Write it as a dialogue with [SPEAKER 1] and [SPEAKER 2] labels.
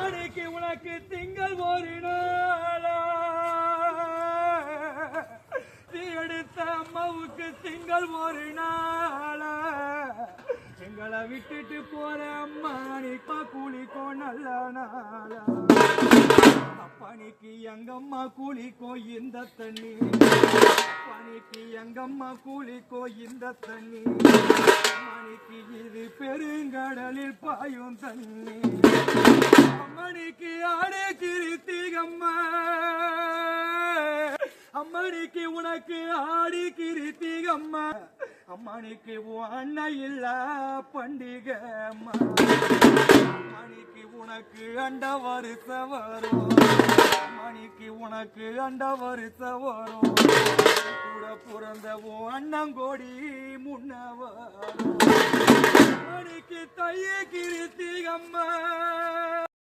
[SPEAKER 1] அம்மாடிக்கு உனக்கு திங்கள் ஒரு நாளா நீ எடுத்த அம்மாவுக்கு திங்கள் ஒரு நாளா எங்களை விட்டுட்டு போற அம்மா நீப்பா கூலிக்கோ நல்ல நாளா அப்பனிக்கு எங்கம்மா கூலிக்கோ இந்த தண்ணி அப்பனிக்கு எங்கம்மா கூலிக்கோ இந்த தண்ணி அம்மனிக்கு இது பெருங்கடலில் பாயும் தண்ணி அம்மனிக்கு ஆடு கிருத்திகம்மா அம்மனிக்கு உனக்கு ஆடி கிருத்திகம்மா அம்மனிக்கு அண்ணன் இல்ல பண்டிகை அம்மா அம்மனிக்கு உனக்கு அண்ட வருஷ வரும் அம்மனிக்கு உனக்கு அண்ட வருஷ வரும் கூட பிறந்த அண்ணங்கோடி முன்ன வரும் அம்மனிக்கு தைய கிருத்திகம்மா